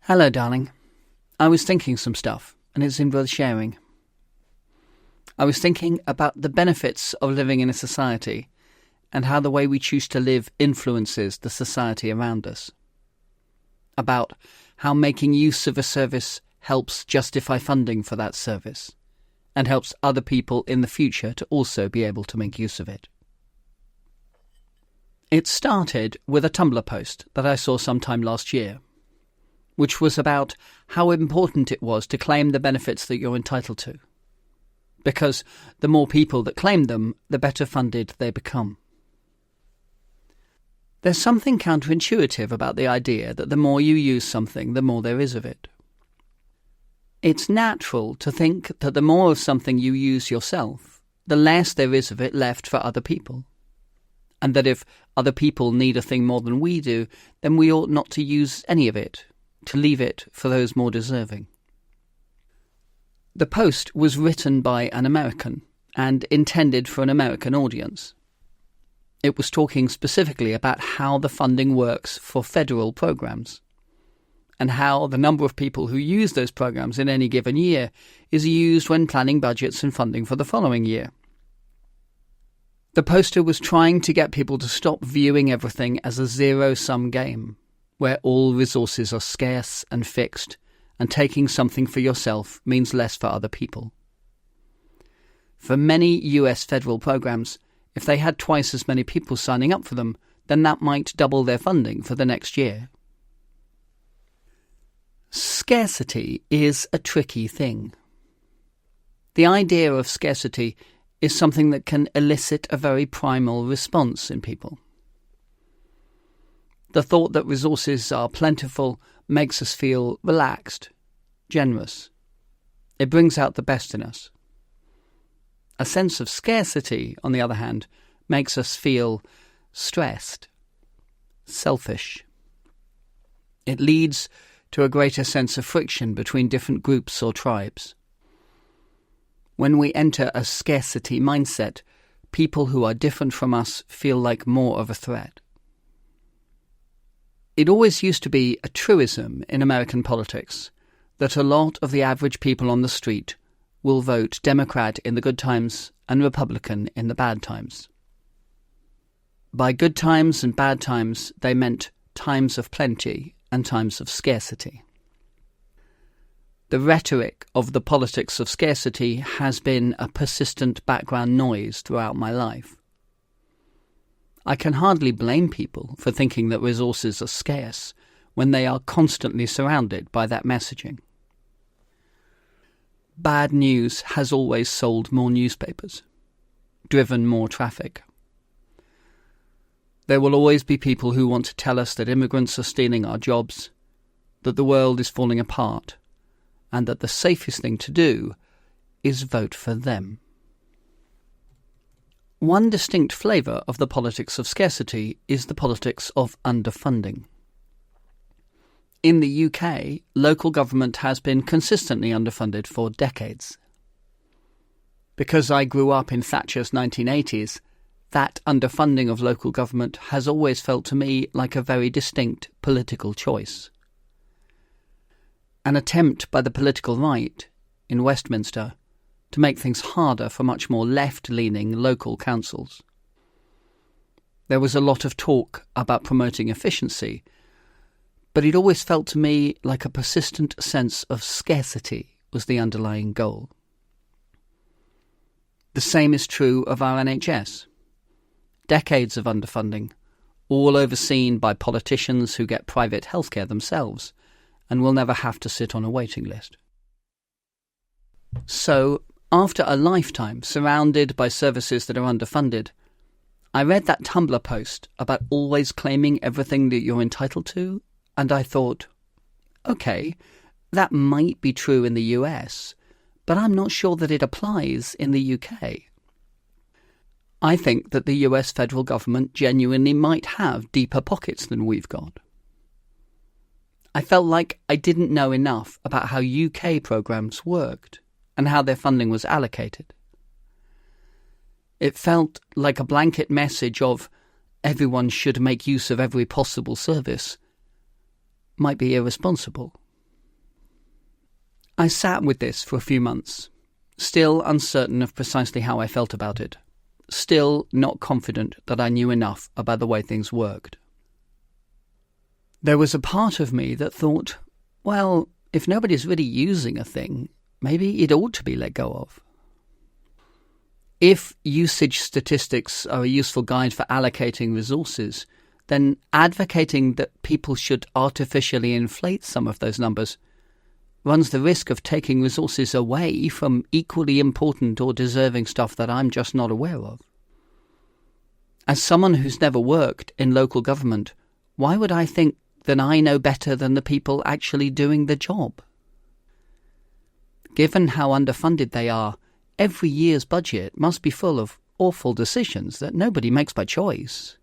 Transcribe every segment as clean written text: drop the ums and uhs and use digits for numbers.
Hello, darling. I was thinking some stuff, and it seemed worth sharing. I was thinking about the benefits of living in a society and how the way we choose to live influences the society around us. About how making use of a service helps justify funding for that service and helps other people in the future to also be able to make use of it. It started with a Tumblr post that I saw sometime last year, which was about how important it was to claim the benefits that you're entitled to, because the more people that claim them, the better funded they become. There's something counterintuitive about the idea that the more you use something, the more there is of it. It's natural to think that the more of something you use yourself, the less there is of it left for other people, and that if other people need a thing more than we do, then we ought not to use any of it, to leave it for those more deserving. The post was written by an American and intended for an American audience. It was talking specifically about how the funding works for federal programs and how the number of people who use those programs in any given year is used when planning budgets and funding for the following year. The poster was trying to get people to stop viewing everything as a zero-sum game, where all resources are scarce and fixed, and taking something for yourself means less for other people. For many US federal programs, if they had twice as many people signing up for them, then that might double their funding for the next year. Scarcity is a tricky thing. The idea of scarcity is something that can elicit a very primal response in people. The thought that resources are plentiful makes us feel relaxed, generous. It brings out the best in us. A sense of scarcity, on the other hand, makes us feel stressed, selfish. It leads to a greater sense of friction between different groups or tribes. When we enter a scarcity mindset, people who are different from us feel like more of a threat. It always used to be a truism in American politics that a lot of the average people on the street will vote Democrat in the good times and Republican in the bad times. By good times and bad times, they meant times of plenty and times of scarcity. The rhetoric of the politics of scarcity has been a persistent background noise throughout my life. I can hardly blame people for thinking that resources are scarce when they are constantly surrounded by that messaging. Bad news has always sold more newspapers, driven more traffic. There will always be people who want to tell us that immigrants are stealing our jobs, that the world is falling apart, and that the safest thing to do is vote for them. One distinct flavour of the politics of scarcity is the politics of underfunding. In the UK, local government has been consistently underfunded for decades. Because I grew up in Thatcher's 1980s, that underfunding of local government has always felt to me like a very distinct political choice. An attempt by the political right, in Westminster, to make things harder for much more left-leaning local councils. There was a lot of talk about promoting efficiency, but it always felt to me like a persistent sense of scarcity was the underlying goal. The same is true of our NHS. Decades of underfunding, all overseen by politicians who get private healthcare themselves and will never have to sit on a waiting list. So, after a lifetime surrounded by services that are underfunded, I read that Tumblr post about always claiming everything that you're entitled to, and I thought, okay, that might be true in the US, but I'm not sure that it applies in the UK. I think that the US federal government genuinely might have deeper pockets than we've got. I felt like I didn't know enough about how UK programmes worked and how their funding was allocated. It felt like a blanket message of everyone should make use of every possible service might be irresponsible. I sat with this for a few months, still uncertain of precisely how I felt about it, still not confident that I knew enough about the way things worked. There was a part of me that thought, well, if nobody's really using a thing, maybe it ought to be let go of. If usage statistics are a useful guide for allocating resources, then advocating that people should artificially inflate some of those numbers runs the risk of taking resources away from equally important or deserving stuff that I'm just not aware of. As someone who's never worked in local government, why would I think that I know better than the people actually doing the job? Given how underfunded they are, every year's budget must be full of awful decisions that nobody makes by choice.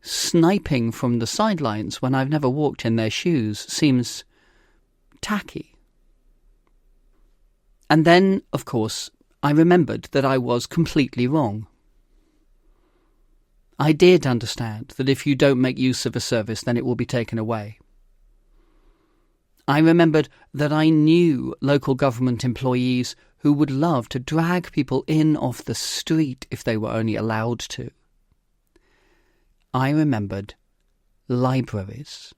Sniping from the sidelines when I've never walked in their shoes seems tacky. And then, of course, I remembered that I was completely wrong. I did understand that if you don't make use of a service, then it will be taken away. I remembered that I knew local government employees who would love to drag people in off the street if they were only allowed to. I remembered libraries.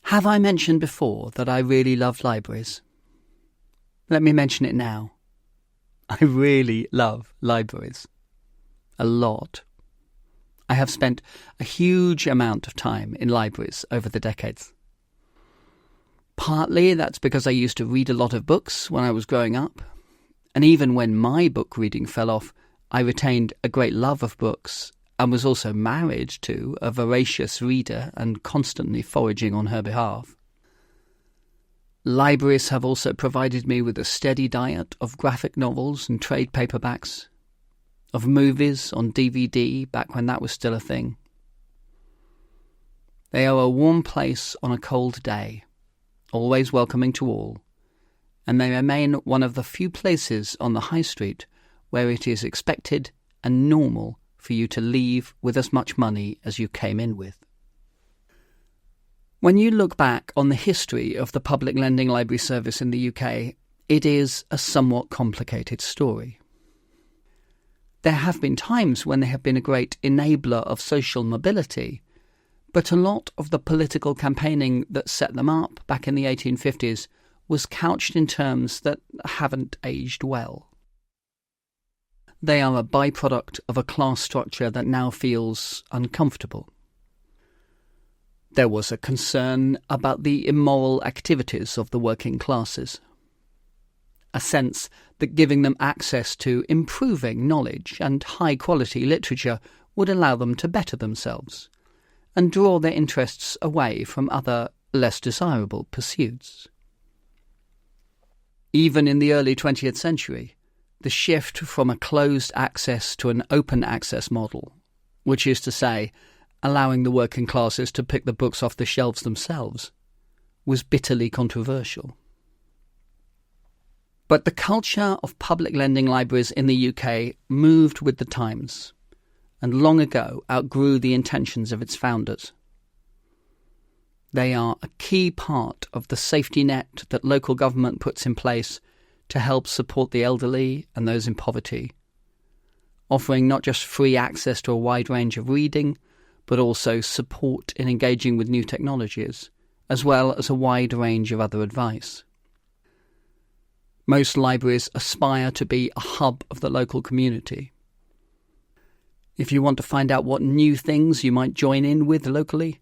Have I mentioned before that I really love libraries? Let me mention it now. I really love libraries. A lot. I have spent a huge amount of time in libraries over the decades. Partly that's because I used to read a lot of books when I was growing up, and even when my book reading fell off, I retained a great love of books and was also married to a voracious reader and constantly foraging on her behalf. Libraries have also provided me with a steady diet of graphic novels and trade paperbacks, of movies on DVD back when that was still a thing. They are a warm place on a cold day, always welcoming to all, and they remain one of the few places on the high street where it is expected and normal for you to leave with as much money as you came in with. When you look back on the history of the public lending library service in the UK, it is a somewhat complicated story. There have been times when they have been a great enabler of social mobility, but a lot of the political campaigning that set them up back in the 1850s was couched in terms that haven't aged well. They are a byproduct of a class structure that now feels uncomfortable. There was a concern about the immoral activities of the working classes, a sense that giving them access to improving knowledge and high-quality literature would allow them to better themselves and draw their interests away from other, less desirable pursuits. Even in the early 20th century, the shift from a closed access to an open access model, which is to say, allowing the working classes to pick the books off the shelves themselves, was bitterly controversial. But the culture of public lending libraries in the UK moved with the times, and long ago outgrew the intentions of its founders. They are a key part of the safety net that local government puts in place to help support the elderly and those in poverty, offering not just free access to a wide range of reading, but also support in engaging with new technologies, as well as a wide range of other advice. Most libraries aspire to be a hub of the local community. If you want to find out what new things you might join in with locally,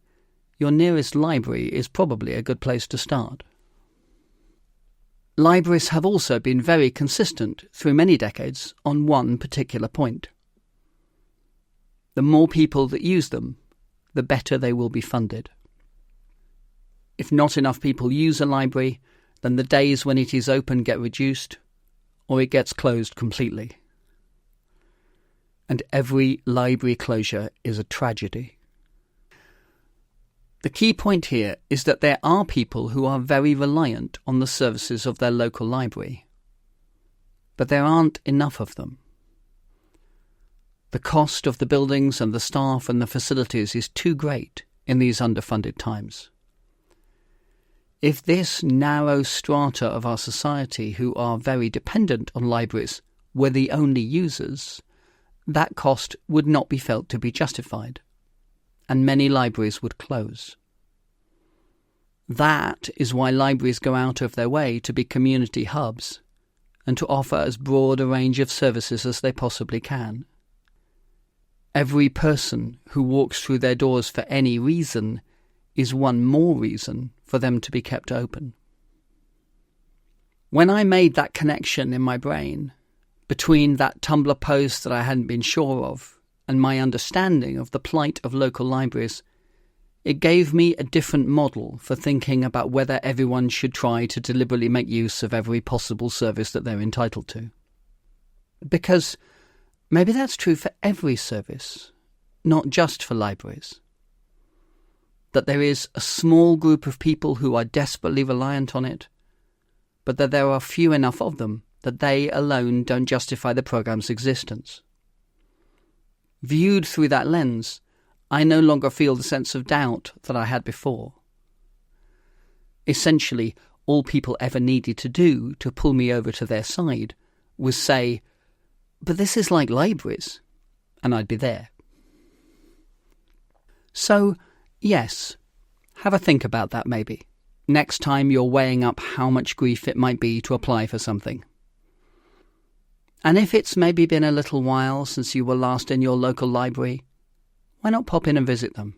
your nearest library is probably a good place to start. Libraries have also been very consistent through many decades on one particular point. The more people that use them, the better they will be funded. If not enough people use a library, then the days when it is open get reduced, or it gets closed completely. And every library closure is a tragedy. The key point here is that there are people who are very reliant on the services of their local library, but there aren't enough of them. The cost of the buildings and the staff and the facilities is too great in these underfunded times. If this narrow strata of our society who are very dependent on libraries were the only users, that cost would not be felt to be justified, and many libraries would close. That is why libraries go out of their way to be community hubs and to offer as broad a range of services as they possibly can. Every person who walks through their doors for any reason is one more reason for them to be kept open. When I made that connection in my brain between that Tumblr post that I hadn't been sure of and my understanding of the plight of local libraries, it gave me a different model for thinking about whether everyone should try to deliberately make use of every possible service that they're entitled to. Because maybe that's true for every service, not just for libraries. That there is a small group of people who are desperately reliant on it, but that there are few enough of them that they alone don't justify the program's existence. Viewed through that lens, I no longer feel the sense of doubt that I had before. Essentially, all people ever needed to do to pull me over to their side was say, "But this is like libraries," and I'd be there. So, yes, have a think about that maybe, next time you're weighing up how much grief it might be to apply for something. And if it's maybe been a little while since you were last in your local library, why not pop in and visit them?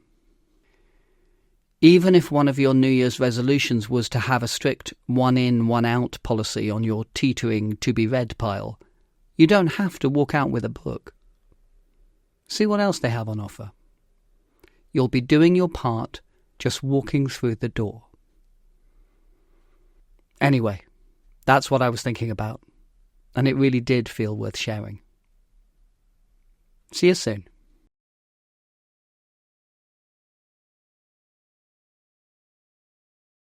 Even if one of your New Year's resolutions was to have a strict one-in, one-out policy on your teetering to-be-read pile, you don't have to walk out with a book. See what else they have on offer. You'll be doing your part just walking through the door. Anyway, that's what I was thinking about, and it really did feel worth sharing. See you soon.